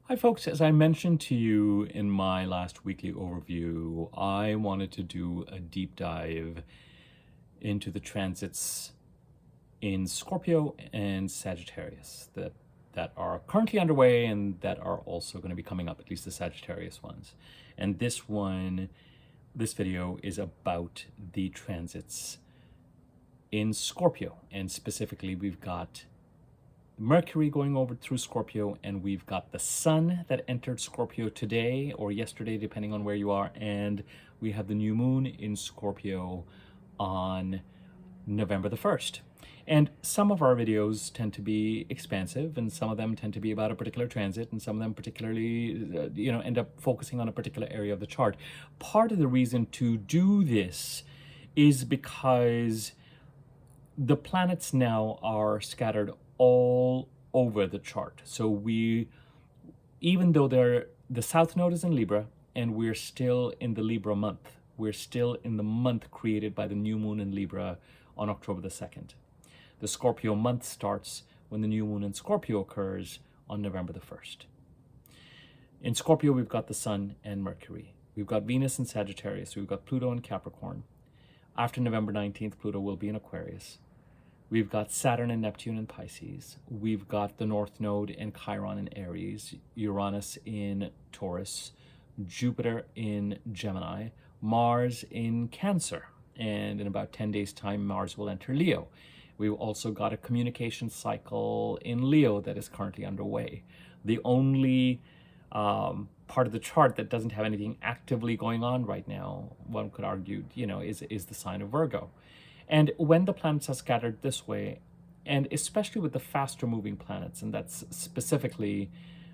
Hi folks, as I mentioned to you in my last weekly overview, I wanted to do a deep dive into the transits in Scorpio and Sagittarius that are currently underway and that are also going to be coming up, at least the Sagittarius ones. And this video is about the transits in Scorpio, and specifically we've got Mercury going over through Scorpio, and we've got the Sun that entered Scorpio today or yesterday, depending on where you are, and we have the new moon in Scorpio on November the 1st. And some of our videos tend to be expansive, and some of them tend to be about a particular transit, and some of them particularly, end up focusing on a particular area of the chart. Part of the reason to do this is because the planets now are scattered all over the chart. So even though the South Node is in Libra and we're still in the Libra month, we're still in the month created by the new moon in Libra on October the 2nd. The Scorpio month starts when the new moon in Scorpio occurs on November the 1st. In Scorpio, we've got the Sun and Mercury. We've got Venus in Sagittarius. We've got Pluto in Capricorn. After November 19th, Pluto will be in Aquarius. We've got Saturn and Neptune in Pisces. We've got the North Node and Chiron in Aries, Uranus in Taurus, Jupiter in Gemini, Mars in Cancer. And in about 10 days' time, Mars will enter Leo. We've also got a communication cycle in Leo that is currently underway. The only part of the chart that doesn't have anything actively going on right now, one could argue, is the sign of Virgo. And when the planets are scattered this way, and especially with the faster moving planets, and that's specifically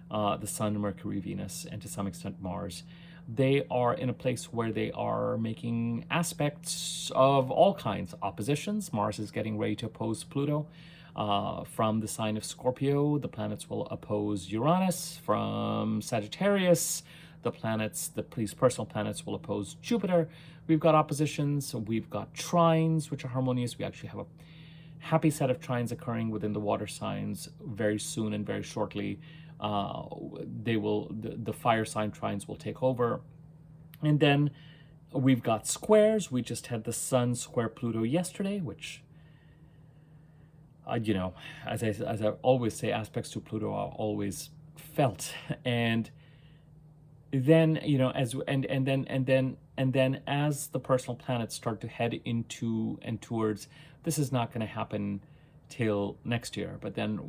the Sun, Mercury, Venus, and to some extent Mars, they are in a place where they are making aspects of all kinds, oppositions. Mars is getting ready to oppose Pluto. From the sign of Scorpio, the planets will oppose Uranus. From Sagittarius, these personal planets will oppose Jupiter. We've got oppositions, we've got trines, which are harmonious. We actually have a happy set of trines occurring within the water signs very soon and very shortly. The fire sign trines will take over. And then we've got squares. We just had the Sun square Pluto yesterday, which, as I always say, aspects to Pluto are always felt. And then as the personal planets start to head into and towards, this is not going to happen till next year, but then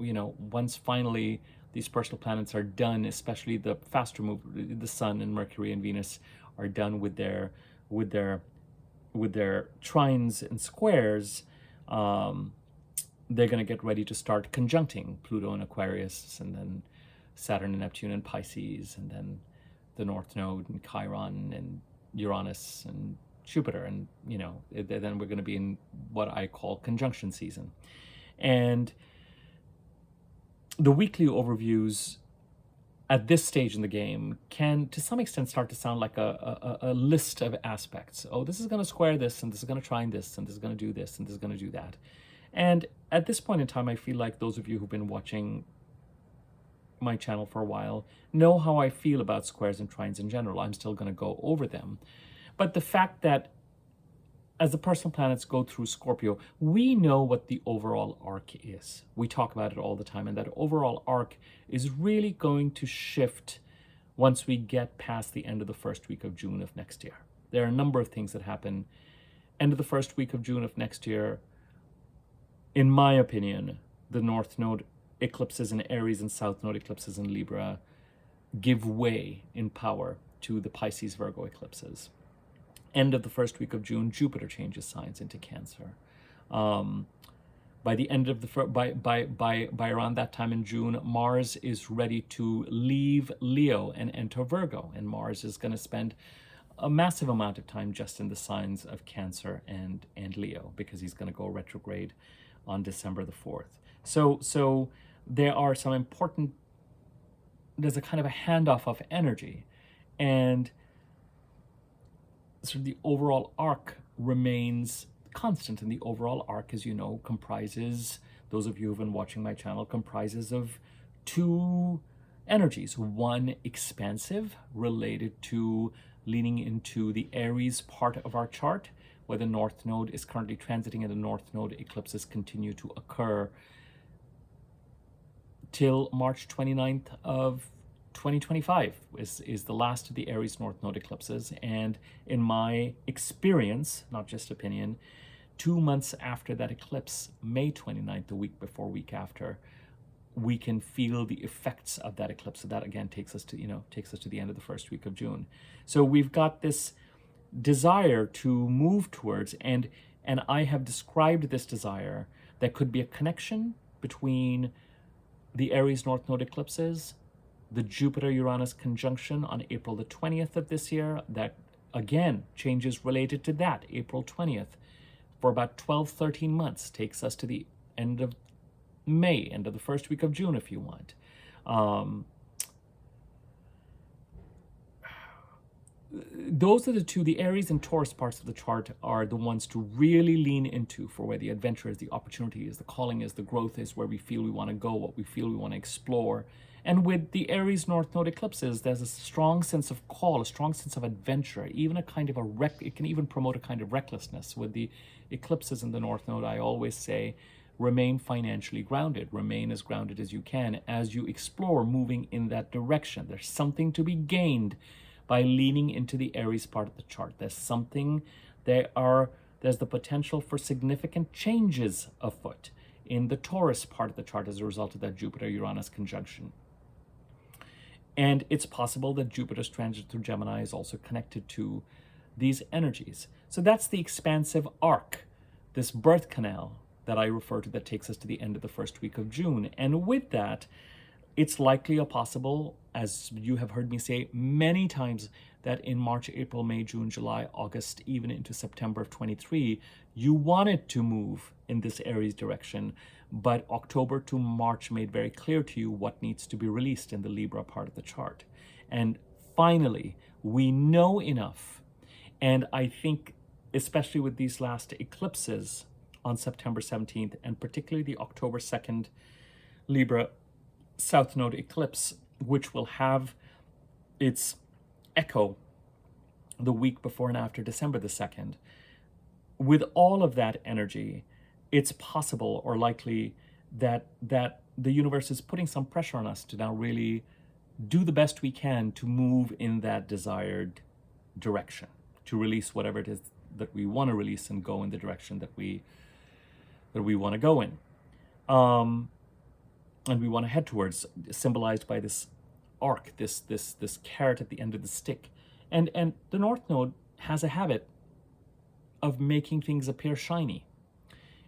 once finally these personal planets are done, especially the faster move, the Sun and Mercury and Venus are done with their trines and squares, they're going to get ready to start conjuncting Pluto and Aquarius, and then Saturn and Neptune and Pisces, and then the North Node and Chiron and Uranus and Jupiter, and then we're going to be in what I call conjunction season. And the weekly overviews at this stage in the game can to some extent start to sound like a list of aspects. Oh, this is going to square this, and this is going to trine this, and this is going to do this, and this is going to do that. And at this point in time, I feel like those of you who've been watching my channel for a while know how I feel about squares and trines in general. I'm still going to go over them. But the fact that as the personal planets go through Scorpio, we know what the overall arc is. We talk about it all the time, and that overall arc is really going to shift once we get past the end of the first week of June of next year. There are a number of things that happen. End of the first week of June of next year, in my opinion, the North Node eclipses in Aries and South Node eclipses in Libra give way in power to the Pisces Virgo eclipses. End of the first week of June, Jupiter changes signs into Cancer. By the end of the by around that time in June, Mars is ready to leave Leo and enter Virgo, and Mars is going to spend a massive amount of time just in the signs of Cancer and Leo, because he's going to go retrograde on December the 4th. So there are some important, there's a kind of a handoff of energy, and sort of the overall arc remains constant. And the overall arc, as you know, comprises, those of you who've been watching my channel, comprises of two energies. One expansive, related to leaning into the Aries part of our chart, where the North Node is currently transiting, and the North Node eclipses continue to occur till March 29th of 2025 is the last of the Aries North Node eclipses. And in my experience, not just opinion, 2 months after that eclipse, May 29th, the week before, week after, we can feel the effects of that eclipse. So that again takes us to, takes us to the end of the first week of June. So we've got this desire to move towards, and I have described this desire that could be a connection between the Aries North Node eclipses, the Jupiter-Uranus conjunction on April the 20th of this year, that again, changes related to that, April 20th, for about 12, 13 months, takes us to the end of May, end of the first week of June, if you want. Those are the two. The Aries and Taurus parts of the chart are the ones to really lean into for where the adventure is, the opportunity is, the calling is, the growth is, where we feel we want to go, what we feel we want to explore. And with the Aries North Node eclipses, there's a strong sense of call, a strong sense of adventure, even a kind of it can even promote a kind of recklessness. With the eclipses in the North Node, I always say, remain financially grounded, remain as grounded as you can as you explore moving in that direction. There's something to be gained by leaning into the Aries part of the chart. There's the potential for significant changes afoot in the Taurus part of the chart as a result of that Jupiter-Uranus conjunction. And it's possible that Jupiter's transit through Gemini is also connected to these energies. So that's the expansive arc, this birth canal that I refer to, that takes us to the end of the first week of June. And with that, it's likely or possible, as you have heard me say many times, that in March, April, May, June, July, August, even into September of 23, you wanted to move in this Aries direction, but October to March made very clear to you what needs to be released in the Libra part of the chart. And finally, we know enough. And I think, especially with these last eclipses on September 17th, and particularly the October 2nd Libra South Node eclipse, which will have its echo the week before and after December the 2nd. With all of that energy, it's possible or likely that the universe is putting some pressure on us to now really do the best we can to move in that desired direction, to release whatever it is that we want to release and go in the direction that we want to go in. And we want to head towards, symbolized by this arc, this carrot at the end of the stick. And the North Node has a habit of making things appear shiny.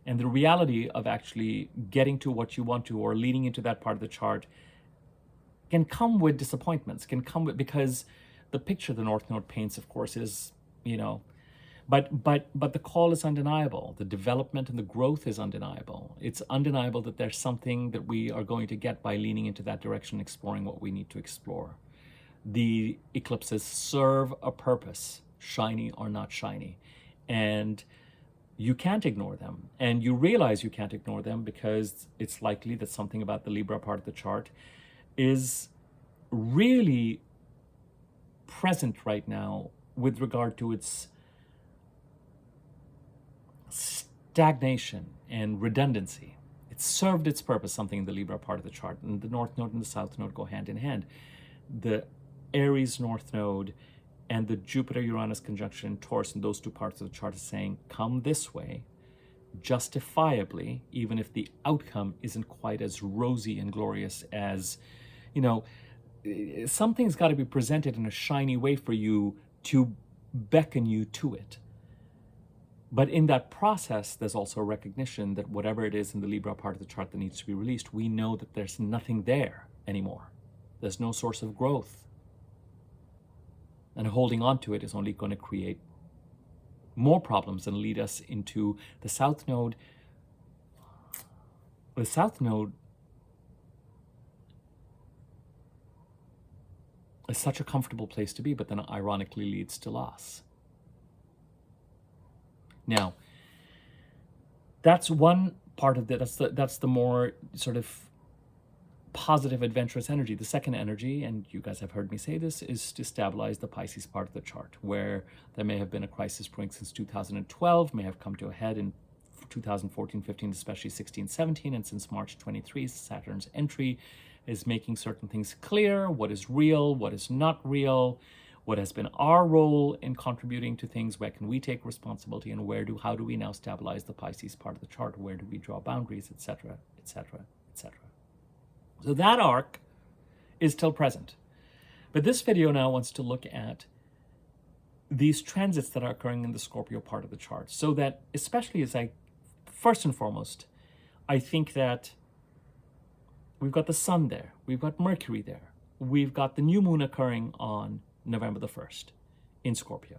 And the reality of actually getting to what you want to, or leading into that part of the chart, can come with disappointments, because the picture the North Node paints, of course, is, but the call is undeniable. The development and the growth is undeniable. It's undeniable that there's something that we are going to get by leaning into that direction, exploring what we need to explore. The eclipses serve a purpose, shiny or not shiny. And you can't ignore them. And you realize you can't ignore them because it's likely that something about the Libra part of the chart is really present right now with regard to its stagnation and redundancy. It served its purpose, something in the Libra part of the chart. And the North Node and the South Node go hand in hand. The Aries North Node and the Jupiter-Uranus conjunction in Taurus, and those two parts of the chart, is saying, come this way, justifiably, even if the outcome isn't quite as rosy and glorious as, something's got to be presented in a shiny way for you to beckon you to it. But in that process, there's also a recognition that whatever it is in the Libra part of the chart that needs to be released, we know that there's nothing there anymore. There's no source of growth. And holding on to it is only going to create more problems and lead us into the South Node. The South Node is such a comfortable place to be, but then ironically leads to loss. Now, that's one part of it. That's the more sort of positive, adventurous energy. The second energy, and you guys have heard me say this, is to stabilize the Pisces part of the chart, where there may have been a crisis brewing since 2012, may have come to a head in 2014, 15, especially 16, 17, and since March 23, Saturn's entry is making certain things clear, what is real, what is not real, what has been our role in contributing to things, where can we take responsibility, and how do we now stabilize the Pisces part of the chart, where do we draw boundaries, etc., etc., etc. So that arc is still present. But this video now wants to look at these transits that are occurring in the Scorpio part of the chart, so that, especially as first and foremost, I think that we've got the sun there, we've got Mercury there, we've got the new moon occurring on November the 1st in Scorpio.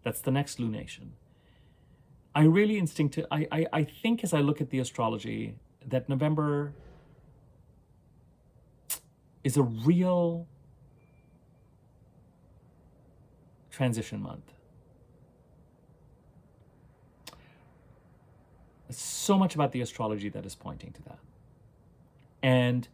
That's the next lunation. I think as I look at the astrology that November is a real transition month. There's so much about the astrology that is pointing to that. And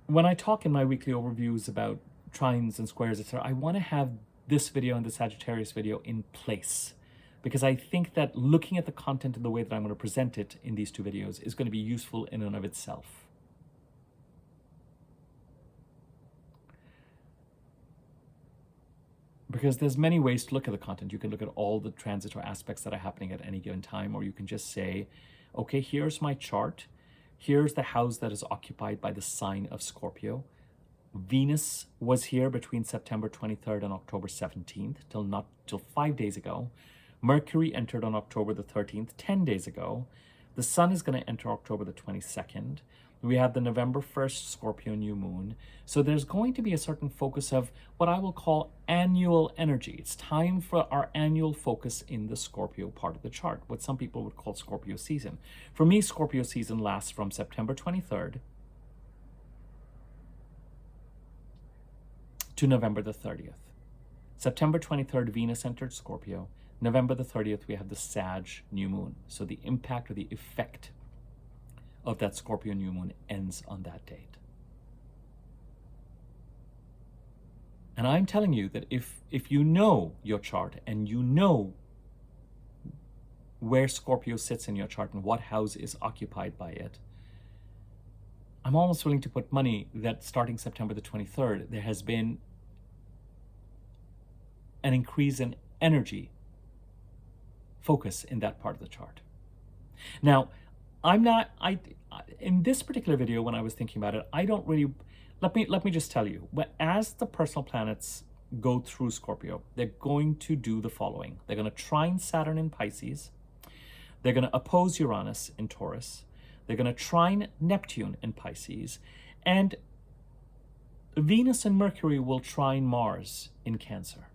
when I talk in my weekly overviews about trines and squares, etc., I want to have this video and the Sagittarius video in place, because I think that looking at the content in the way that I'm going to present it in these two videos is going to be useful in and of itself. Because there's many ways to look at the content. You can look at all the transits or aspects that are happening at any given time, or you can just say, okay, here's my chart. Here's the house that is occupied by the sign of Scorpio. Venus was here between September 23rd and October 17th, till 5 days ago. Mercury entered on October the 13th, 10 days ago. The sun is going to enter October the 22nd. We have the November 1st Scorpio new moon. So there's going to be a certain focus of what I will call annual energy. It's time for our annual focus in the Scorpio part of the chart, what some people would call Scorpio season. For me, Scorpio season lasts from September 23rd to November the 30th. September 23rd, Venus entered Scorpio. November the 30th, we have the Sag new moon. So the impact or the effect of that Scorpio new moon ends on that date. And I'm telling you that if you know your chart and you know where Scorpio sits in your chart and what house is occupied by it, I'm almost willing to put money that starting September the 23rd, there has been an increase in energy focus in that part of the chart. Now, in this particular video, when I was thinking about it, I don't really, let me just tell you, as the personal planets go through Scorpio, they're going to do the following. They're going to trine Saturn in Pisces. They're going to oppose Uranus in Taurus. They're going to trine Neptune in Pisces. And Venus and Mercury will trine Mars in Cancer.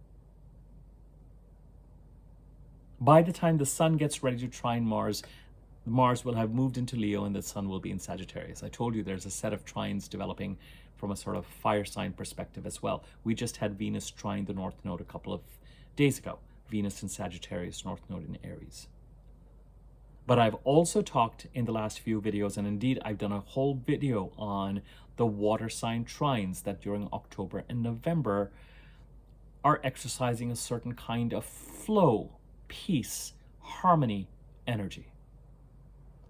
By the time the sun gets ready to trine Mars, Mars will have moved into Leo and the sun will be in Sagittarius. I told you there's a set of trines developing from a sort of fire sign perspective as well. We just had Venus trine the North Node a couple of days ago. Venus in Sagittarius, North Node in Aries. But I've also talked in the last few videos, and indeed I've done a whole video on the water sign trines that during October and November are exercising a certain kind of flow, peace, harmony, energy.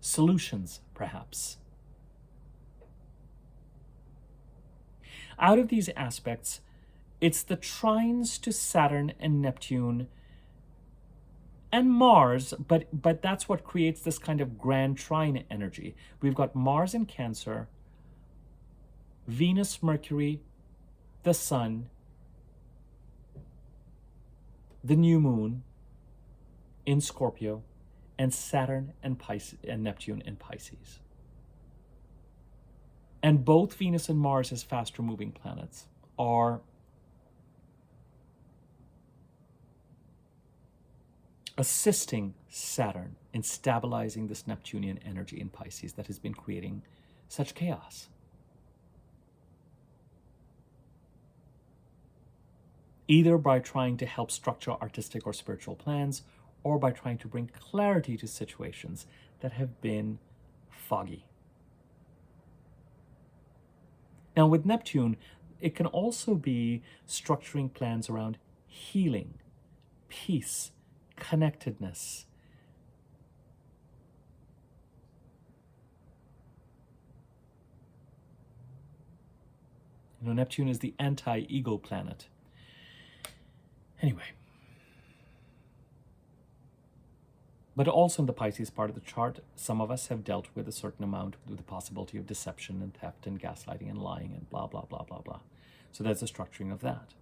Solutions, perhaps. Out of these aspects, it's the trines to Saturn and Neptune and Mars, but that's what creates this kind of grand trine energy. We've got Mars in Cancer, Venus, Mercury, the Sun, the new moon in Scorpio, and Saturn and Neptune in Pisces. And both Venus and Mars, as faster moving planets, are assisting Saturn in stabilizing this Neptunian energy in Pisces that has been creating such chaos. Either by trying to help structure artistic or spiritual plans, or by trying to bring clarity to situations that have been foggy. Now with Neptune, it can also be structuring plans around healing, peace, connectedness. You know, Neptune is the anti-ego planet. Anyway. But also in the Pisces part of the chart, some of us have dealt with a certain amount with the possibility of deception and theft and gaslighting and lying and blah, blah, blah, blah, blah. So there's a structuring of that.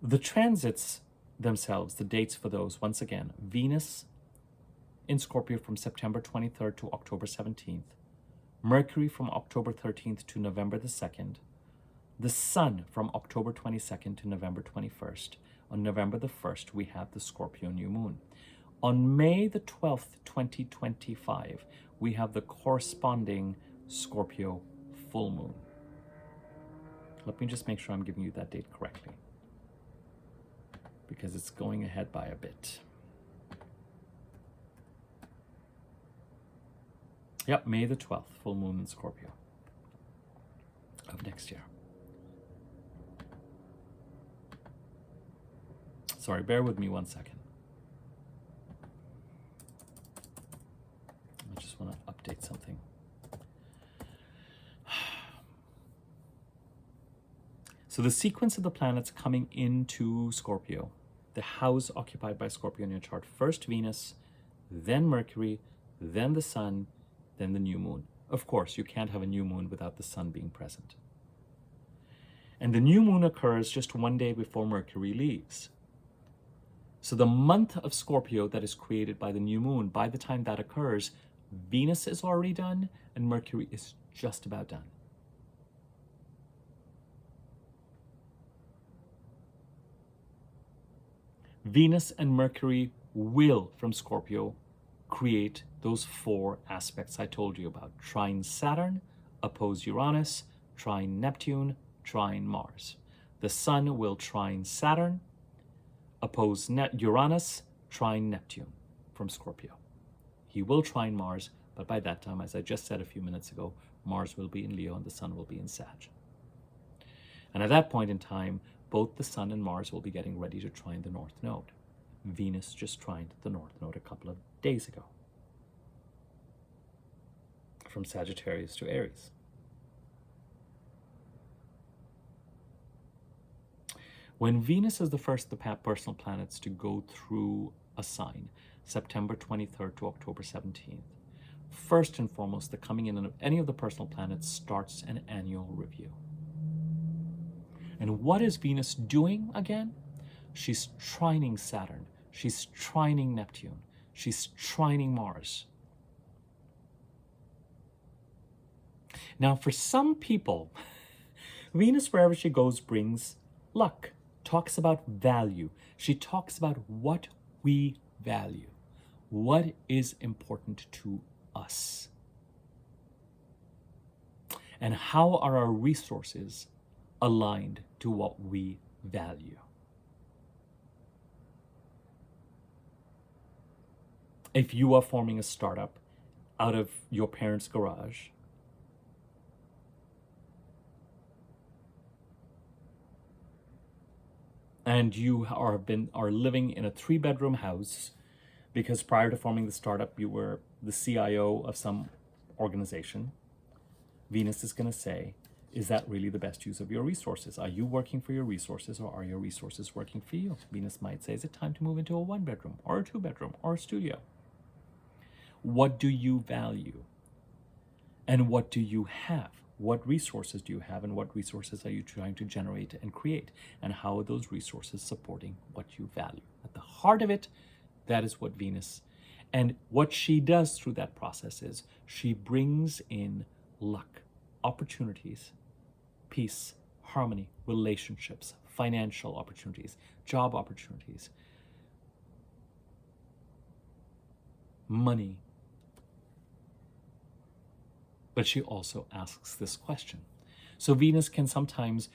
The transits themselves, the dates for those, once again, Venus in Scorpio from September 23rd to October 17th, Mercury from October 13th to November the 2nd, the Sun from October 22nd to November 21st. On November the 1st, we have the Scorpio new moon. On May the 12th, 2025, we have the corresponding Scorpio full moon. Let me just make sure I'm giving you that date correctly, because it's going ahead by a bit. Yep, May the 12th, full moon in Scorpio of next year. Sorry, bear with me one second. I just want to update something. So the sequence of the planets coming into Scorpio, the house occupied by Scorpio in your chart, first Venus, then Mercury, then the Sun, then the new moon. Of course, you can't have a new moon without the Sun being present. And the new moon occurs just one day before Mercury leaves. So the month of Scorpio that is created by the new moon, by the time that occurs, Venus is already done and Mercury is just about done. Venus and Mercury will, from Scorpio, create those four aspects I told you about. Trine Saturn, oppose Uranus, trine Neptune, trine Mars. The Sun will trine Saturn, oppose Uranus, trine Neptune from Scorpio. He will trine Mars, but by that time, as I just said a few minutes ago, Mars will be in Leo and the Sun will be in Sag. And at that point in time, both the Sun and Mars will be getting ready to trine the North Node. Venus just trined the North Node a couple of days ago, from Sagittarius to Aries. When Venus is the first of the personal planets to go through a sign, September 23rd to October 17th, first and foremost, the coming in of any of the personal planets starts an annual review. And what is Venus doing again? She's trining Saturn. She's trining Neptune. She's trining Mars. Now, for some people, Venus, wherever she goes, brings luck, talks about value. She talks about what we value, what is important to us, and how are our resources aligned to what we value. If you are forming a startup out of your parents' garage, and you are living in a 3-bedroom house because prior to forming the startup, you were the CIO of some organization, Venus is going to say, is that really the best use of your resources? Are you working for your resources, or are your resources working for you? Venus might say, is it time to move into a 1-bedroom or a 2-bedroom or a studio? What do you value? And what do you have? What resources do you have, and what resources are you trying to generate and create? And how are those resources supporting what you value? At the heart of it, that is what Venus, and what she does through that process is she brings in luck, opportunities, peace, harmony, relationships, financial opportunities, job opportunities, money. But she also asks this question. So Venus can sometimes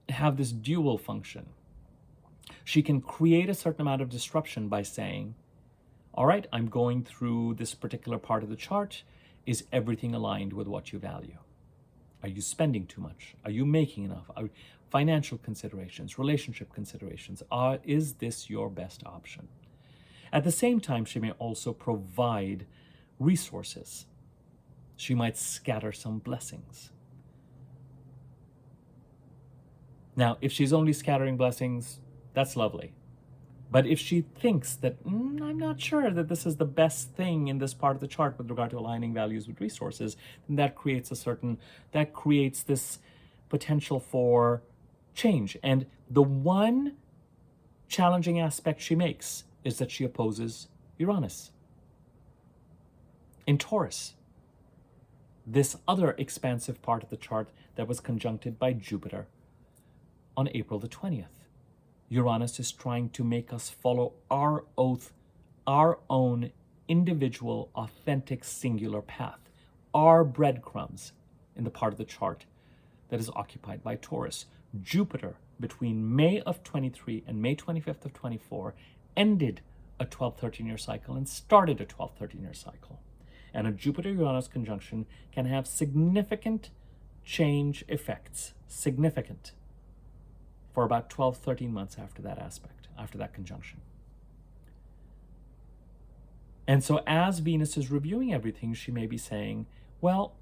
have this dual function. She can create a certain amount of disruption by saying, All right, I'm going through this particular part of the chart. Is everything aligned with what you value? Are you spending too much? Are you making enough? Financial considerations, relationship considerations. Is this your best option? At the same time, she may also provide resources. She might scatter some blessings. Now, if she's only scattering blessings, that's lovely. But if she thinks that, I'm not sure that this is the best thing in this part of the chart with regard to aligning values with resources, then that creates this potential for change. And the one challenging aspect she makes is that she opposes Uranus in Taurus, this other expansive part of the chart that was conjuncted by Jupiter on April the 20th. Uranus is trying to make us follow our oath, our own individual, authentic, singular path, our breadcrumbs in the part of the chart that is occupied by Taurus. Jupiter, between May of 23 and May 25th of 24, ended a 12-13-year cycle and started a 12-13-year cycle. And a Jupiter-Uranus conjunction can have significant change effects, significant, for about 12-13 months after that aspect, after that conjunction. And so as Venus is reviewing everything, she may be saying, well,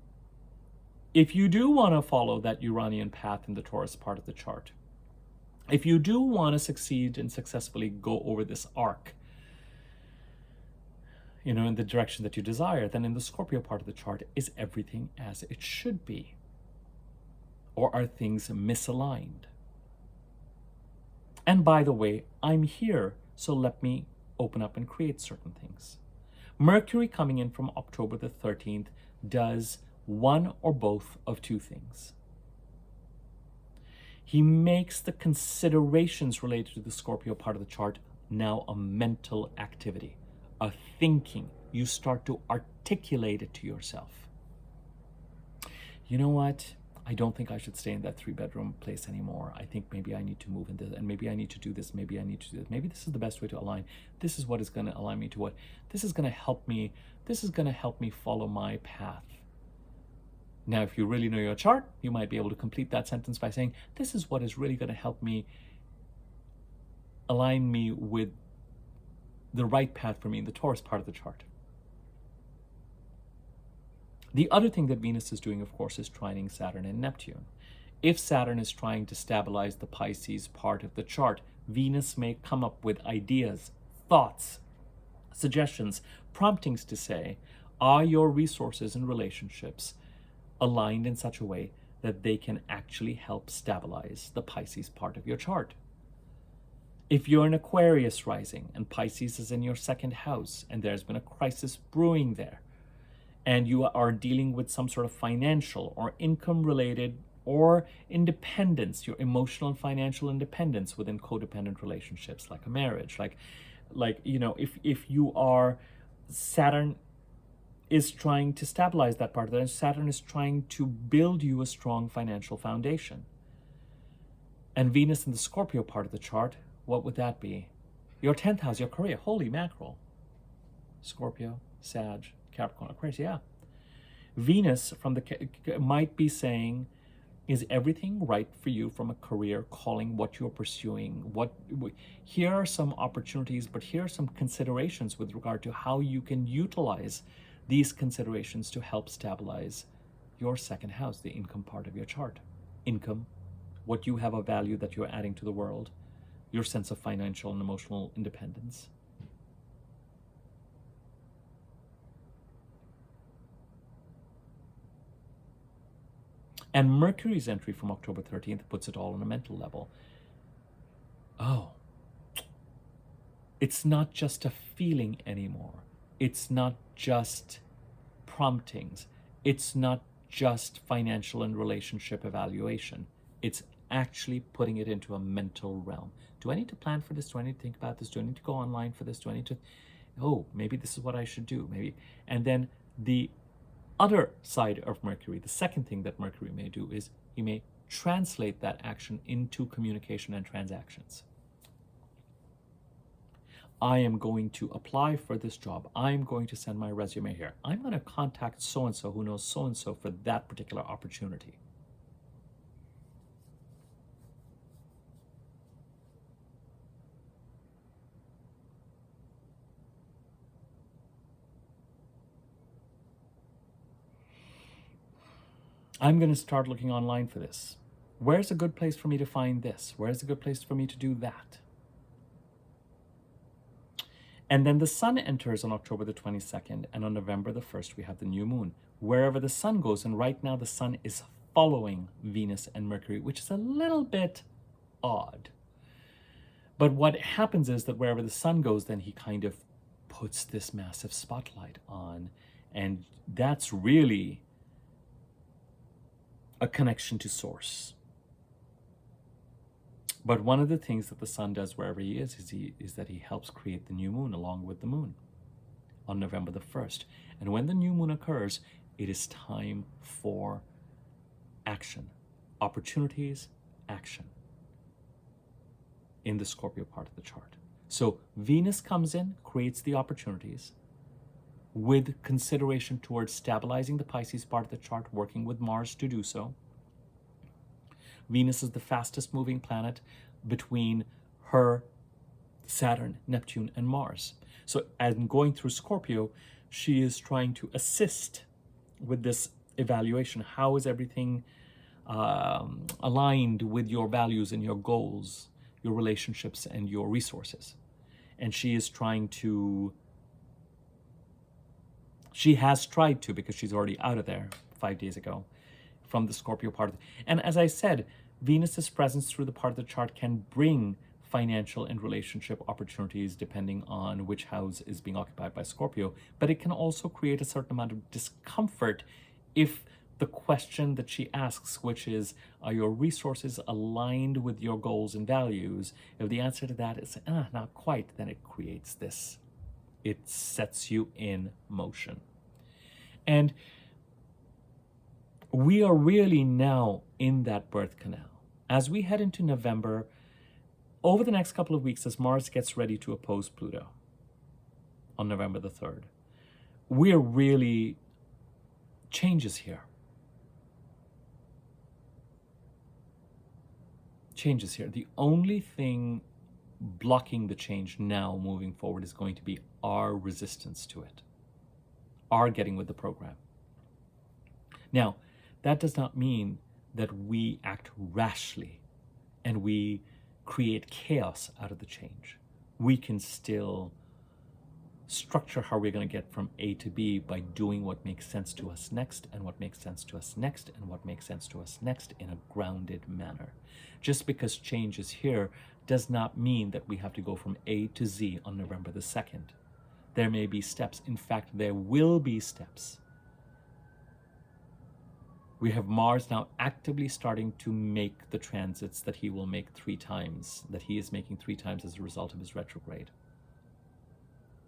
if you do want to follow that Uranian path in the Taurus part of the chart, if you do want to succeed and successfully go over this arc, in the direction that you desire, then in the Scorpio part of the chart, is everything as it should be? Or are things misaligned? And by the way, I'm here, so let me open up and create certain things. Mercury coming in from October the 13th does one or both of two things. He makes the considerations related to the Scorpio part of the chart now a mental activity, a thinking. You start to articulate it to yourself. You know what? I don't think I should stay in that 3-bedroom place anymore. I think maybe I need to move into, and maybe I need to do this. Maybe I need to do this. Maybe this is the best way to align. This is what is going to align me to what. This is going to help me. This is going to help me follow my path. Now, if you really know your chart, you might be able to complete that sentence by saying, this is what is really going to help me align me with the right path for me in the Taurus part of the chart. The other thing that Venus is doing, of course, is trining Saturn and Neptune. If Saturn is trying to stabilize the Pisces part of the chart, Venus may come up with ideas, thoughts, suggestions, promptings to say, are your resources and relationships aligned in such a way that they can actually help stabilize the Pisces part of your chart? If you're an Aquarius rising and Pisces is in your second house and there's been a crisis brewing there, and you are dealing with some sort of financial or income related or independence, your emotional and financial independence within codependent relationships, like a marriage, if you are, Saturn is trying to stabilize that part of that, and Saturn is trying to build you a strong financial foundation. And Venus in the Scorpio part of the chart, what would that be? Your 10th house, your career. Holy mackerel. Scorpio, Sag, Capricorn, Aquarius, yeah. Venus might be saying, is everything right for you from a career calling, what you're pursuing? Here are some opportunities, but here are some considerations with regard to how you can utilize these considerations to help stabilize your second house, the income part of your chart. Income, what you have a value that you're adding to the world, your sense of financial and emotional independence. And Mercury's entry from October 13th puts it all on a mental level. Oh, it's not just a feeling anymore. It's not just promptings. It's not just financial and relationship evaluation. It's actually putting it into a mental realm. Do I need to plan for this? Do I need to think about this? Do I need to go online for this? Do I need to, maybe this is what I should do, maybe. And then the other side of Mercury, the second thing that Mercury may do is he may translate that action into communication and transactions. I am going to apply for this job. I'm going to send my resume here. I'm going to contact so-and-so who knows so-and-so for that particular opportunity. I'm going to start looking online for this. Where's a good place for me to find this? Where's a good place for me to do that? And then the sun enters on October the 22nd, and on November the 1st, we have the new moon. Wherever the sun goes, and right now the sun is following Venus and Mercury, which is a little bit odd. But what happens is that wherever the sun goes, then he kind of puts this massive spotlight on, and that's really a connection to source. But one of the things that the sun does wherever he is that he helps create the new moon along with the moon on November the 1st. And when the new moon occurs, it is time for action, opportunities, action in the Scorpio part of the chart. So Venus comes in, creates the opportunities with consideration towards stabilizing the Pisces part of the chart, working with Mars to do so. Venus is the fastest moving planet between her, Saturn, Neptune, and Mars. So as going through Scorpio, she is trying to assist with this evaluation. How is everything aligned with your values and your goals, your relationships and your resources? And she is trying to, she has tried to, because she's already out of there 5 days ago, from the Scorpio part. And as I said, Venus's presence through the part of the chart can bring financial and relationship opportunities depending on which house is being occupied by Scorpio, but it can also create a certain amount of discomfort if the question that she asks, which is, are your resources aligned with your goals and values? If the answer to that is, not quite, then it creates this. It sets you in motion. And we are really now in that birth canal. As we head into November, over the next couple of weeks, as Mars gets ready to oppose Pluto on November the 3rd, we're really, changes here. Changes here. The only thing blocking the change now moving forward is going to be our resistance to it, our getting with the program. Now, that does not mean that we act rashly and we create chaos out of the change. We can still structure how we're going to get from A to B by doing what makes sense to us next, and what makes sense to us next, and what makes sense to us next in a grounded manner. Just because change is here does not mean that we have to go from A to Z on November the 2nd. There may be steps. In fact, there will be steps. We have Mars now actively starting to make the transits that he will make 3 times, that he is making 3 times as a result of his retrograde.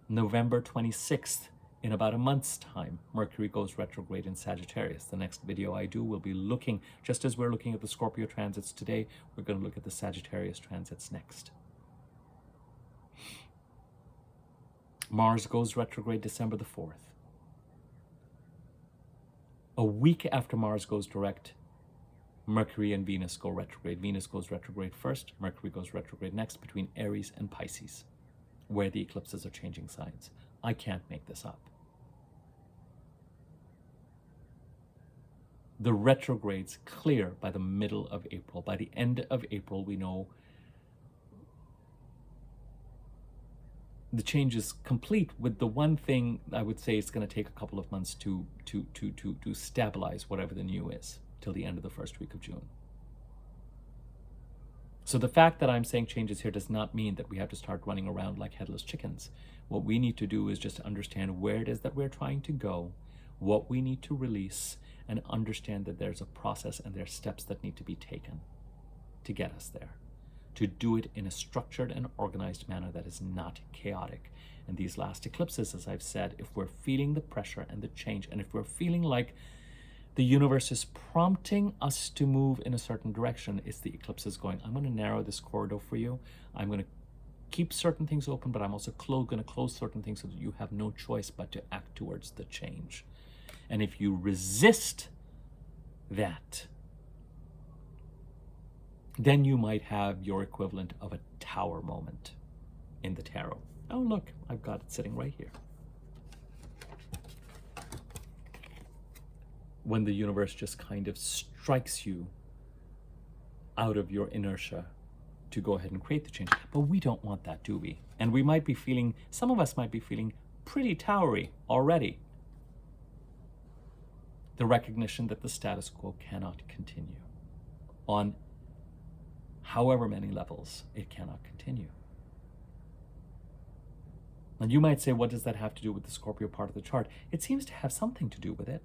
November 26th, in about a month's time, Mercury goes retrograde in Sagittarius. The next video I do will be looking, just as we're looking at the Scorpio transits today, we're going to look at the Sagittarius transits next. Mars goes retrograde December the 4th. A week after Mars goes direct, Mercury and Venus go retrograde. Venus goes retrograde first, Mercury goes retrograde next, between Aries and Pisces, where the eclipses are changing signs. I can't make this up. The retrogrades clear by the middle of April. By the end of April, we know the change is complete, with the one thing I would say it's going to take a couple of months to stabilize whatever the new is till the end of the first week of June. So the fact that I'm saying changes here does not mean that we have to start running around like headless chickens. What we need to do is just understand where it is that we're trying to go, what we need to release, and understand that there's a process and there are steps that need to be taken to get us there. To do it in a structured and organized manner that is not chaotic. And these last eclipses, as I've said, if we're feeling the pressure and the change, and if we're feeling like the universe is prompting us to move in a certain direction, it's the eclipses going, I'm going to narrow this corridor for you. I'm going to keep certain things open, but I'm also going to close certain things so that you have no choice but to act towards the change. And if you resist that, then you might have your equivalent of a tower moment in the tarot. Oh, look, I've got it sitting right here. When the universe just kind of strikes you out of your inertia to go ahead and create the change. But we don't want that, do we? And we might be feeling, some of us might be feeling pretty towery already. The recognition that the status quo cannot continue. On however many levels, it cannot continue. And you might say, what does that have to do with the Scorpio part of the chart? It seems to have something to do with it.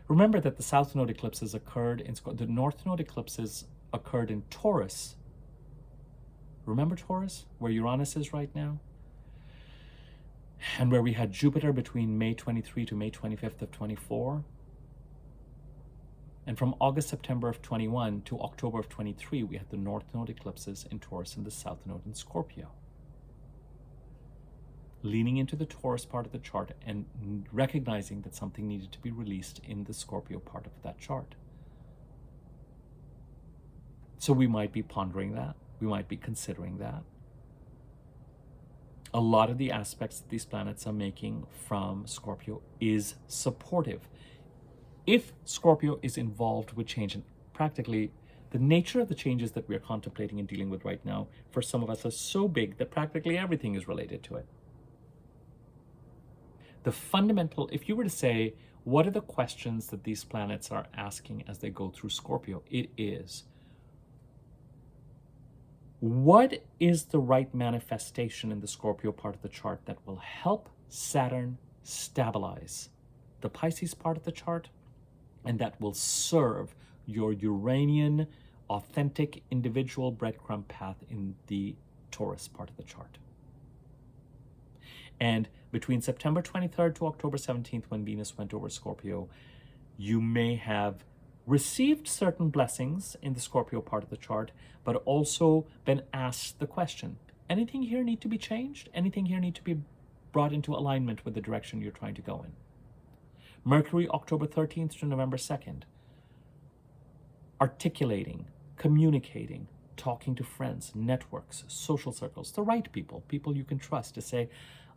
Remember that the South Node eclipses occurred in, the North Node eclipses occurred in Taurus. Remember Taurus, where Uranus is right now? And where we had Jupiter between May 23 to May 25th of 24. And from August, September of 21 to October of 23, we had the North Node eclipses in Taurus and the South Node in Scorpio. Leaning into the Taurus part of the chart and recognizing that something needed to be released in the Scorpio part of that chart. So we might be pondering that. We might be considering that. A lot of the aspects that these planets are making from Scorpio is supportive. If Scorpio is involved with change, and practically the nature of the changes that we're contemplating and dealing with right now, for some of us, are so big that practically everything is related to it. The fundamental, if you were to say, what are the questions that these planets are asking as they go through Scorpio? It is, what is the right manifestation in the Scorpio part of the chart that will help Saturn stabilize the Pisces part of the chart, and that will serve your Uranian, authentic, individual breadcrumb path in the Taurus part of the chart? And between September 23rd to October 17th, when Venus went over Scorpio, you may have received certain blessings in the Scorpio part of the chart, but also been asked the question, anything here need to be changed? Anything here need to be brought into alignment with the direction you're trying to go in? Mercury, October 13th to November 2nd, articulating, communicating, talking to friends, networks, social circles, the right people, people you can trust to say,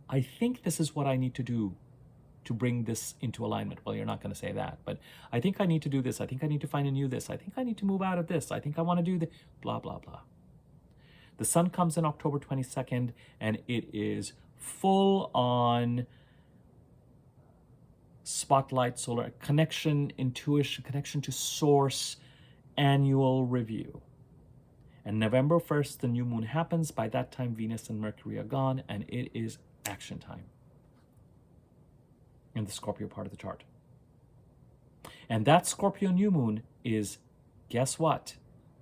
I think this is what I need to do to bring this into alignment. Well, you're not going to say that, but I think I need to do this. I think I need to find a new this. I think I need to move out of this. I think I want to do the blah, blah, blah. The sun comes in October 22nd, and it is full on spotlight, solar connection, intuition, connection to source, annual review. And November 1st, the new moon happens. By that time, Venus and Mercury are gone, and it is action time in the Scorpio part of the chart. And that Scorpio new moon is, guess what?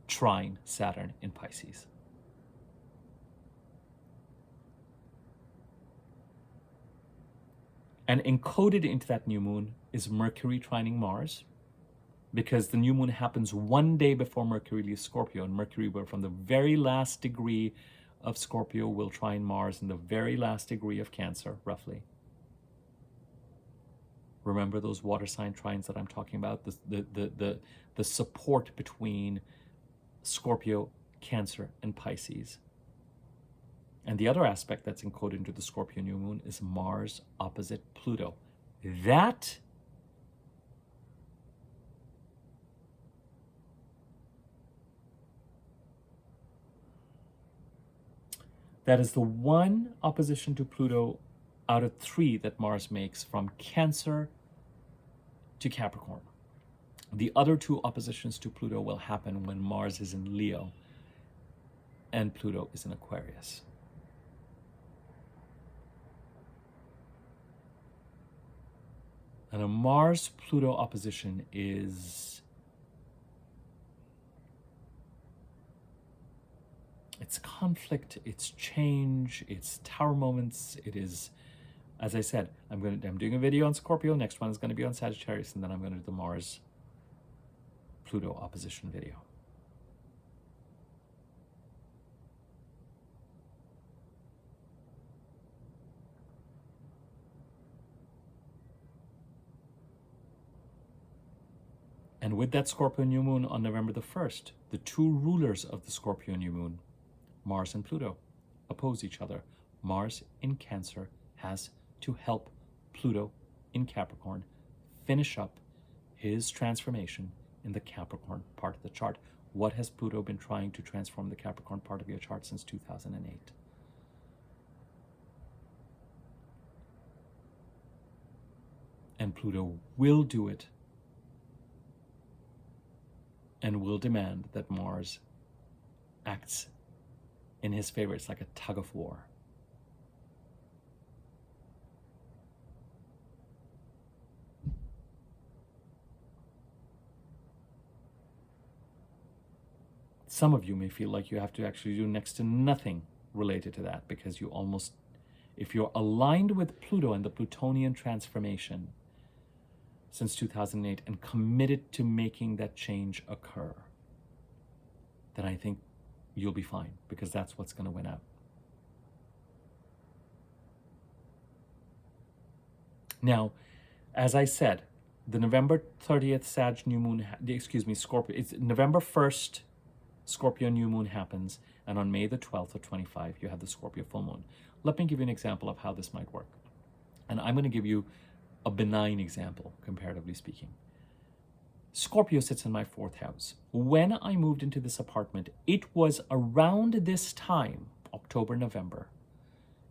Trine Saturn in Pisces. And encoded into that new moon is Mercury trining Mars, because the new moon happens one day before Mercury leaves Scorpio, and Mercury, from the very last degree of Scorpio, will trine Mars in the very last degree of Cancer, roughly. Remember those water sign trines that I'm talking about? The support between Scorpio, Cancer, and Pisces. And the other aspect that's encoded into the Scorpio new moon is Mars opposite Pluto. That is the one opposition to Pluto out of 3 that Mars makes, from Cancer to Capricorn. The other 2 oppositions to Pluto will happen when Mars is in Leo and Pluto is in Aquarius. And a Mars-Pluto opposition is, it's conflict, it's change, it's tower moments. It is, as I said, I'm doing a video on Scorpio. Next one is going to be on Sagittarius, and then I'm going to do the Mars-Pluto opposition video. And with that Scorpio new moon on November the 1st, the two rulers of the Scorpio new moon, Mars and Pluto, oppose each other. Mars in Cancer has to help Pluto in Capricorn finish up his transformation in the Capricorn part of the chart. What has Pluto been trying to transform the Capricorn part of your chart since 2008? And Pluto will do it and will demand that Mars acts in his favor. It's like a tug of war. Some of you may feel like you have to actually do next to nothing related to that, because you almost, if you're aligned with Pluto and the Plutonian transformation since 2008 and committed to making that change occur, then I think you'll be fine, because that's what's going to win out. Now, as I said, the November 30th Sag new moon, Scorpio, it's November 1st, Scorpio new moon happens, and on May the 12th or 25, you have the Scorpio full moon. Let me give you an example of how this might work. And I'm going to give you a benign example, comparatively speaking. Scorpio sits in my 4th house. When I moved into this apartment, it was around this time, October, November,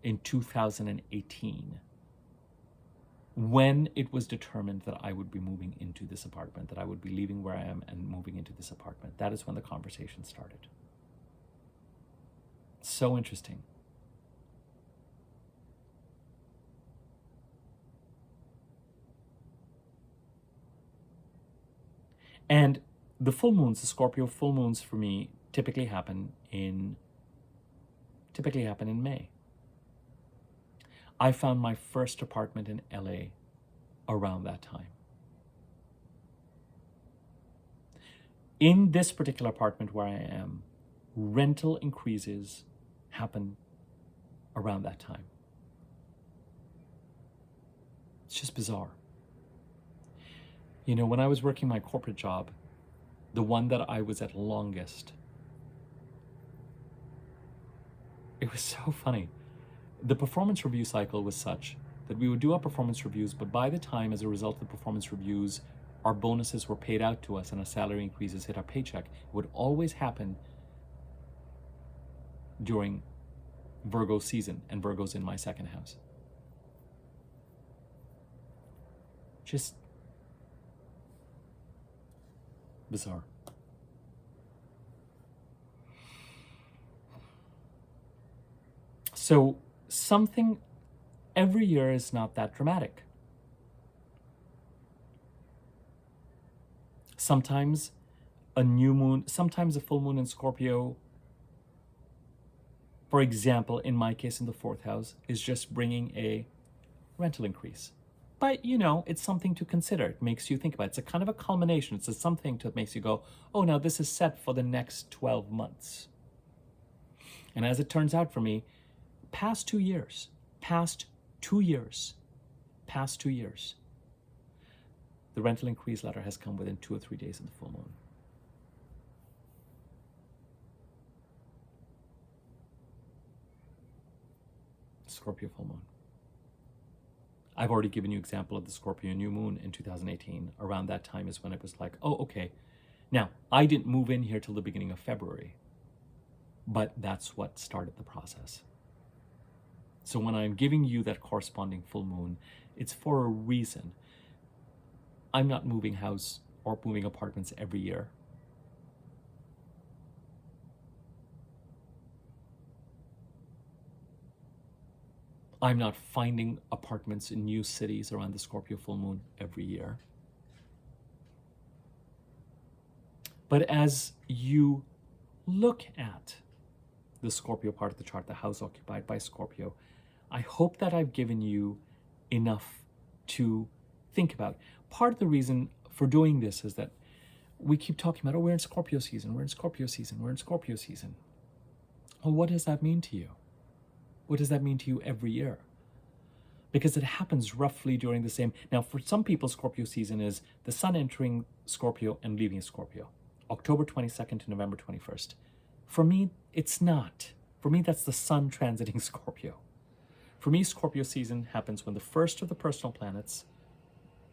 in 2018, when it was determined that I would be moving into this apartment, that I would be leaving where I am and moving into this apartment. That is when the conversation started. So interesting. And the full moons, the Scorpio full moons for me typically happen in May. I found my first apartment in LA around that time. In this particular apartment where I am, rental increases happen around that time. It's just bizarre. You know, when I was working my corporate job, the one that I was at longest, it was so funny. The performance review cycle was such that we would do our performance reviews, but by the time, as a result of the performance reviews, our bonuses were paid out to us and our salary increases hit our paycheck, it would always happen during Virgo season, and Virgo's in my 2nd house. Just bizarre. So something every year is not that dramatic. Sometimes a new moon, sometimes a full moon in Scorpio, for example, in my case in the 4th house, is just bringing a rental increase. But, you know, it's something to consider. It makes you think about it. It's a kind of a culmination. It's something that makes you go, oh, now this is set for the next 12 months. And as it turns out for me, past two years, the rental increase letter has come within 2 or 3 days of the full moon. Scorpio full moon. I've already given you example of the Scorpio new moon in 2018. Around that time is when it was like, oh, okay. Now, I didn't move in here till the beginning of February, but that's what started the process. So when I'm giving you that corresponding full moon, it's for a reason. I'm not moving house or moving apartments every year. I'm not finding apartments in new cities around the Scorpio full moon every year. But as you look at the Scorpio part of the chart, the house occupied by Scorpio, I hope that I've given you enough to think about. Part of the reason for doing this is that we keep talking about, oh, we're in Scorpio season, we're in Scorpio season, we're in Scorpio season. Well, what does that mean to you? What does that mean to you every year? because it happens roughly during the same. Now, for some people, Scorpio season is the sun entering Scorpio and leaving Scorpio, October 22nd to November 21st. For me, it's not. For me, that's the sun transiting Scorpio. For me, Scorpio season happens when the first of the personal planets,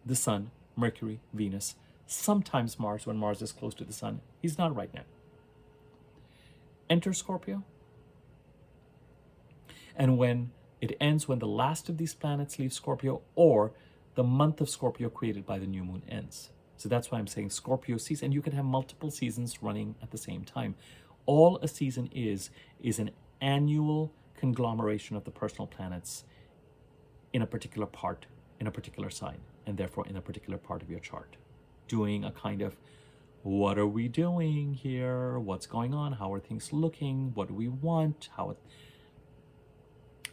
the sun, Mercury, Venus, sometimes Mars, when Mars is close to the sun. He's not right now. Enter Scorpio. And when it ends, when the last of these planets leave Scorpio, or the month of Scorpio created by the new moon ends. So that's why I'm saying Scorpio season. And you can have multiple seasons running at the same time. All a season is an annual conglomeration of the personal planets in a particular part, in a particular sign, and therefore in a particular part of your chart. Doing a kind of, what are we doing here? What's going on? How are things looking? What do we want?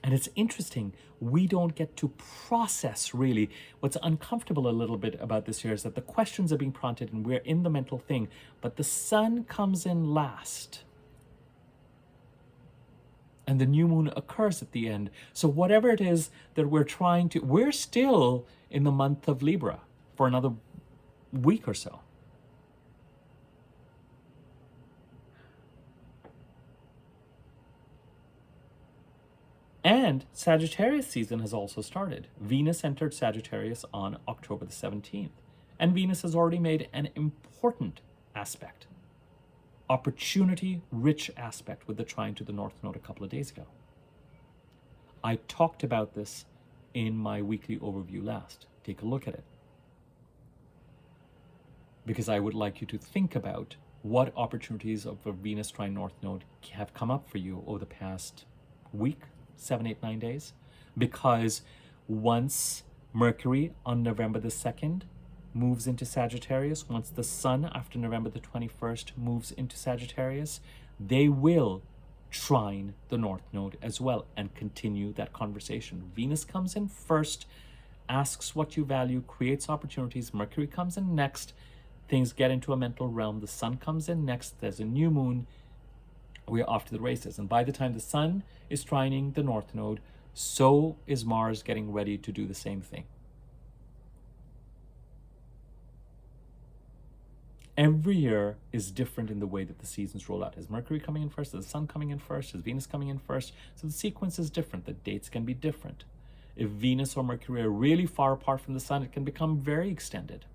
And it's interesting, we don't get to process really. What's uncomfortable a little bit about this here is that the questions are being prompted and we're in the mental thing, but the sun comes in last. And the new moon occurs at the end. So whatever it is that we're still in the month of Libra for another week or so. And Sagittarius season has also started. Venus entered Sagittarius on October the 17th. And Venus has already made an important aspect, opportunity-rich aspect with the trine to the North Node a couple of days ago. I talked about this in my weekly overview last. Take a look at it. Because I would like you to think about what opportunities of a Venus trine North Node have come up for you over the past week, 7, 8, 9 days, because once Mercury on November the 2nd moves into Sagittarius, once the sun after November the 21st moves into Sagittarius, they will trine the North Node as well and continue that conversation. Venus comes in first, asks what you value, creates opportunities. Mercury comes in next, things get into a mental realm. The sun comes in next, there's a new moon, we're off to the races. And by the time the sun is trining the North Node, so is Mars getting ready to do the same thing. Every year is different in the way that the seasons roll out. Is Mercury coming in first? Is the sun coming in first? Is Venus coming in first? So the sequence is different. The dates can be different. If Venus or Mercury are really far apart from the sun, it can become very extended.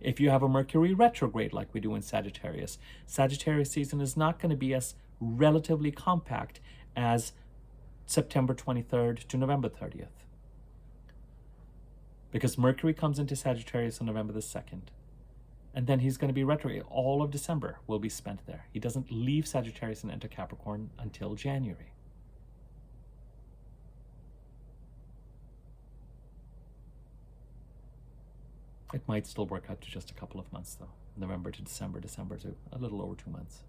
If you have a Mercury retrograde like we do in Sagittarius, Sagittarius season is not going to be as relatively compact as September 23rd to November 30th. Because Mercury comes into Sagittarius on November the 2nd. And then he's going to be retrograde. All of December will be spent there. He doesn't leave Sagittarius and enter Capricorn until January. It might still work out to just a couple of months, though. November to December, December to a little over 2 months.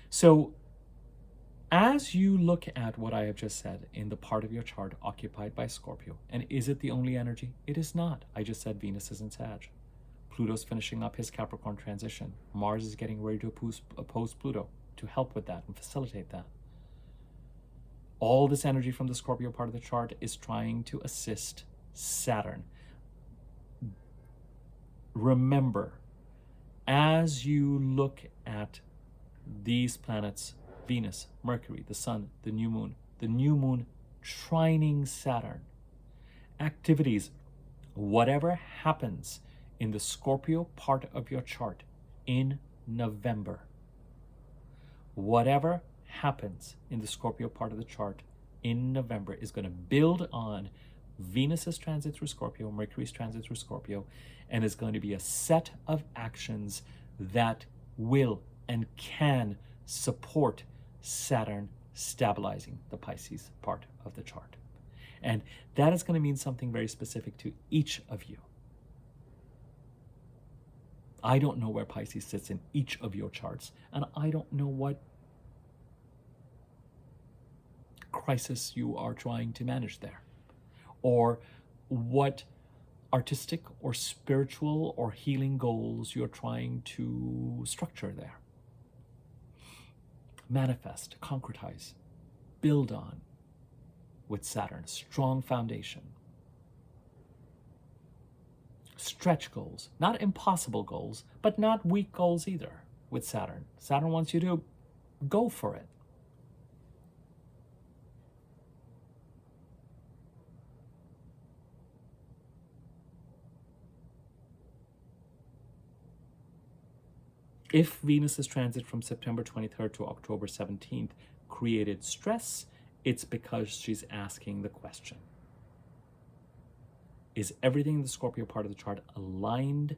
So, as you look at what I have just said in the part of your chart occupied by Scorpio, and is it the only energy? It is not. I just said Venus is in Sag. Pluto's finishing up his Capricorn transition. Mars is getting ready to oppose Pluto to help with that and facilitate that. All this energy from the Scorpio part of the chart is trying to assist Saturn. Remember, as you look at these planets, Venus, Mercury, the Sun, the new moon trining Saturn, activities, whatever happens in the Scorpio part of your chart in November, whatever happens in the Scorpio part of the chart in November is going to build on Venus's transit through Scorpio, Mercury's transit through Scorpio, and is going to be a set of actions that will and can support Saturn stabilizing the Pisces part of the chart. And that is going to mean something very specific to each of you. I don't know where Pisces sits in each of your charts, and I don't know what crisis you are trying to manage there, or what artistic or spiritual or healing goals you're trying to structure there. Manifest, concretize, build on with Saturn, strong foundation. Stretch goals, not impossible goals, but not weak goals either with Saturn. Saturn wants you to go for it. If Venus's transit from September 23rd to October 17th created stress, it's because she's asking the question. Is everything in the Scorpio part of the chart aligned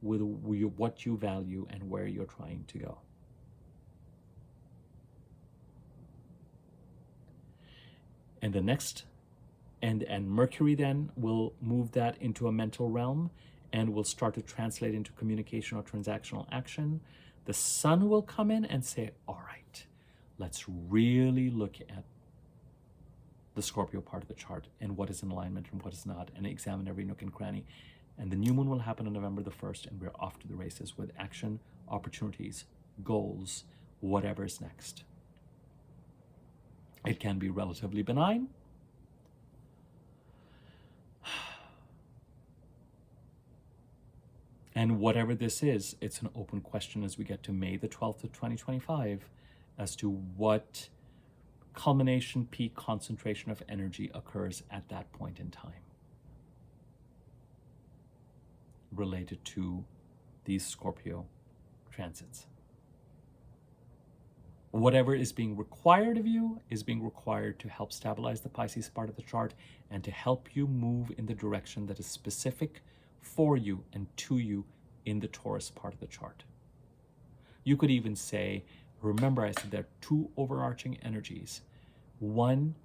with what you value and where you're trying to go? And the next, and Mercury then will move that into a mental realm and will start to translate into communication or transactional action. The Sun will come in and say, all right, let's really look at the Scorpio part of the chart and what is in alignment and what is not, and examine every nook and cranny. And the new moon will happen on November the 1st, and we're off to the races with action, opportunities, goals, whatever's next. It can be relatively benign. And whatever this is, it's an open question as we get to May the 12th of 2025 as to what culmination, peak, concentration of energy occurs at that point in time related to these Scorpio transits. Whatever is being required of you is being required to help stabilize the Pisces part of the chart and to help you move in the direction that is specific for you and to you in the Taurus part of the chart. You could even say, remember I said there are two overarching energies. One,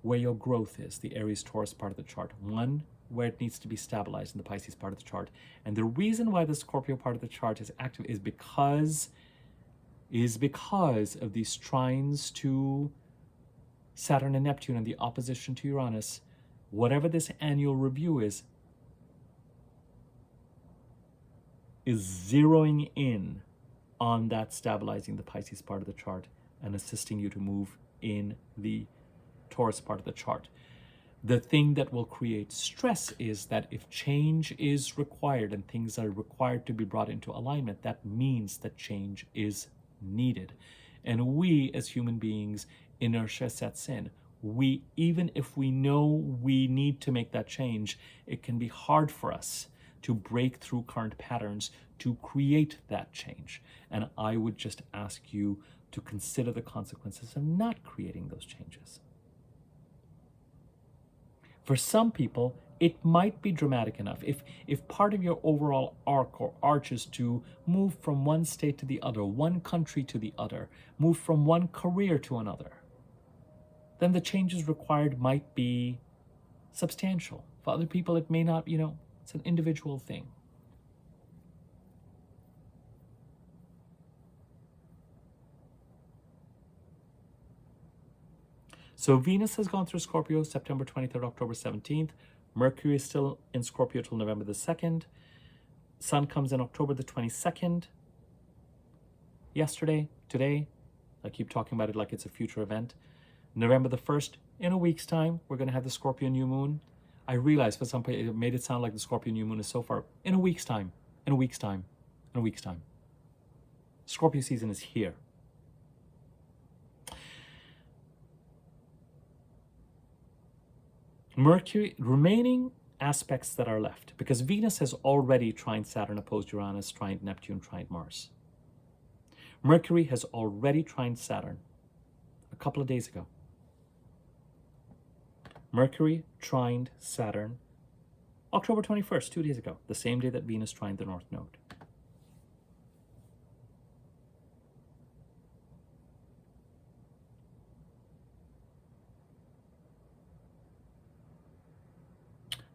where your growth is, the Aries-Taurus part of the chart. One, where it needs to be stabilized in the Pisces part of the chart. And the reason why the Scorpio part of the chart is active is because of these trines to Saturn and Neptune and the opposition to Uranus. Whatever this annual review is zeroing in on that stabilizing the Pisces part of the chart and assisting you to move in the Taurus part of the chart. The thing that will create stress is that if change is required and things are required to be brought into alignment, that means that change is needed. And we as human beings, inertia sets in. We, even if we know we need to make that change, it can be hard for us to break through current patterns to create that change. And I would just ask you to consider the consequences of not creating those changes. For some people, it might be dramatic enough. If part of your overall arc or arch is to move from one state to the other, one country to the other, move from one career to another, then the changes required might be substantial. For other people, it may not, it's an individual thing. So Venus has gone through Scorpio September 23rd, October 17th. Mercury is still in Scorpio till November the 2nd. Sun comes in October the 22nd. Yesterday, today, I keep talking about it like it's a future event. November the 1st, in a week's time, we're going to have the Scorpio new moon. I realize for some people, it made it sound like the Scorpio new moon is so far. In a week's time, in a week's time, in a week's time. Scorpio season is here. Mercury, remaining aspects that are left, because Venus has already trined Saturn, opposed Uranus, trined Neptune, trined Mars. Mercury has already trined Saturn a couple of days ago. Mercury trined Saturn October 21st, 2 days ago, the same day that Venus trined the North Node.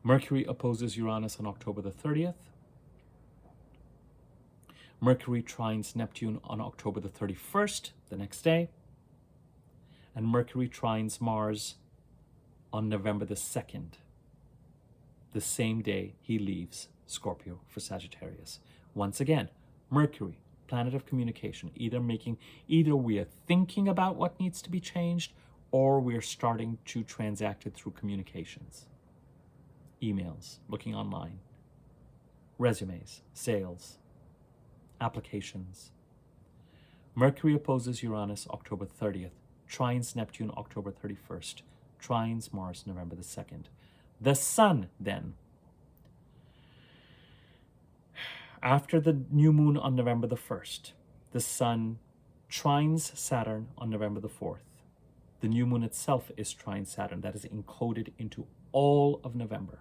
Mercury opposes Uranus on October the 30th. Mercury trines Neptune on October the 31st, the next day. And Mercury trines Mars on November the 2nd. the same day he leaves Scorpio for Sagittarius. Once again, Mercury, planet of communication, either we are thinking about what needs to be changed, or we're starting to transact it through communications, emails, looking online, resumes, sales, applications. Mercury opposes Uranus October 30th, trines Neptune October 31st, trines Mars November the 2nd. The Sun, then, after the new moon on November the 1st, the Sun trines Saturn on November the 4th. The new moon itself is trine Saturn. That is encoded into all of November.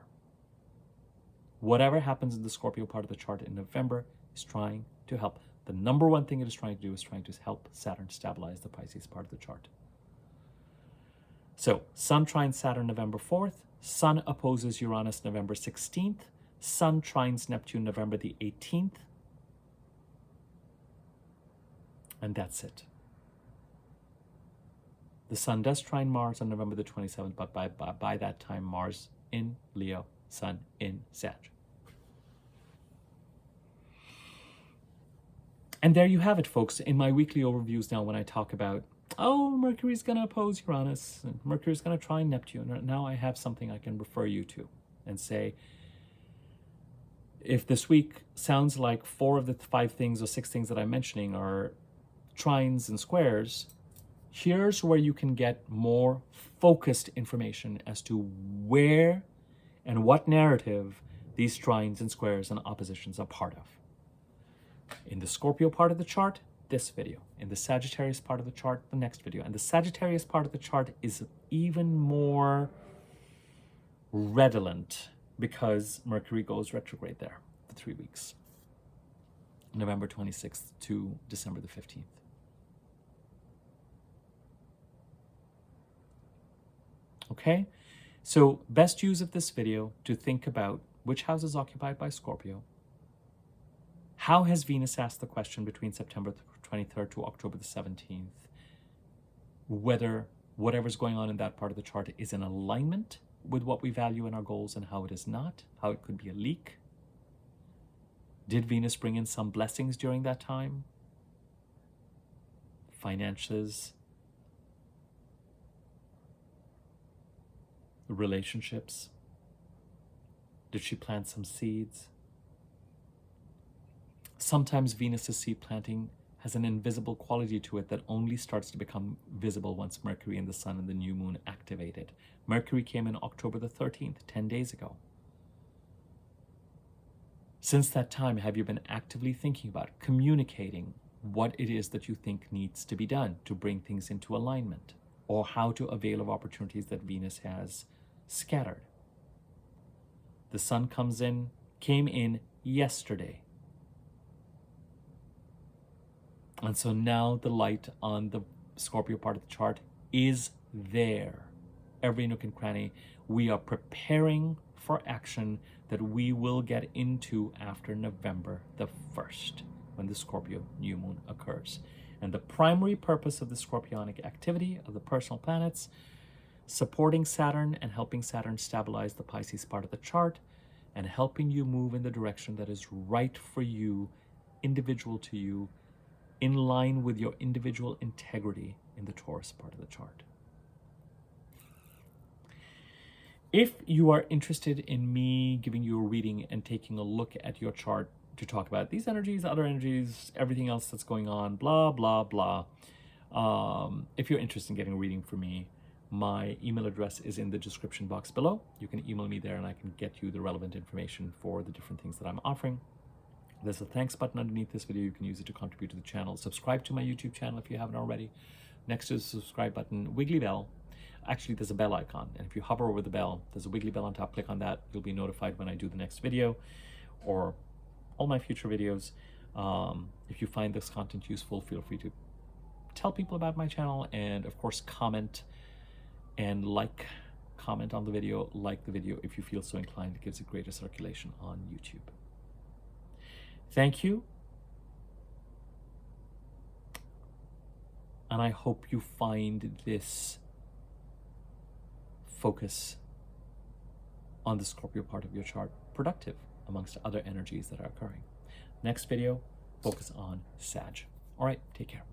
Whatever happens in the Scorpio part of the chart in November is trying to help. The number one thing it is trying to do is trying to help Saturn stabilize the Pisces part of the chart. So, Sun trines Saturn November 4th, Sun opposes Uranus November 16th, Sun trines Neptune November the 18th, and that's it. The Sun does trine Mars on November the 27th, but by that time, Mars in Leo, Sun in Sag. And there you have it, folks. In my weekly overviews now, when I talk about, oh, Mercury's going to oppose Uranus, and Mercury's going to trine Neptune, now I have something I can refer you to and say, if this week sounds like 4 of the 5 things or 6 things that I'm mentioning are trines and squares, here's where you can get more focused information as to where and what narrative these trines and squares and oppositions are part of. In the Scorpio part of the chart, this video. In the Sagittarius part of the chart, the next video. And the Sagittarius part of the chart is even more redolent because Mercury goes retrograde there for 3 weeks. November 26th to December the 15th. Okay, so best use of this video to think about which house is occupied by Scorpio. How has Venus asked the question between September 23rd to October the 17th? Whether whatever's going on in that part of the chart is in alignment with what we value in our goals and how it is not, how it could be a leak. Did Venus bring in some blessings during that time? Finances, relationships. Did she plant some seeds? Sometimes Venus's seed planting has an invisible quality to it that only starts to become visible once Mercury and the Sun and the new moon activate it. Mercury came in October the 13th, 10 days ago. Since that time, have you been actively thinking about communicating what it is that you think needs to be done to bring things into alignment, or how to avail of opportunities that Venus has scattered? The Sun came in yesterday. And so now the light on the Scorpio part of the chart is there. Every nook and cranny. We are preparing for action that we will get into after November the 1st, when the Scorpio new moon occurs. And the primary purpose of the Scorpionic activity of the personal planets, supporting Saturn and helping Saturn stabilize the Pisces part of the chart, and helping you move in the direction that is right for you, individual to you, in line with your individual integrity in the Taurus part of the chart. If you are interested in me giving you a reading and taking a look at your chart to talk about these energies, other energies, everything else that's going on, blah, blah, blah. If you're interested in getting a reading from me, my email address is in the description box below. You can email me there and I can get you the relevant information for the different things that I'm offering. There's a thanks button underneath this video. You can use it to contribute to the channel. Subscribe to my YouTube channel if you haven't already. Next to the subscribe button, wiggly bell. Actually, there's a bell icon. And if you hover over the bell, there's a wiggly bell on top. Click on that. You'll be notified when I do the next video or all my future videos. If you find this content useful, feel free to tell people about my channel. And of course, comment on the video, like the video if you feel so inclined. It gives it greater circulation on YouTube. Thank you. And I hope you find this focus on the Scorpio part of your chart productive amongst other energies that are occurring. Next video, focus on Sag. All right, take care.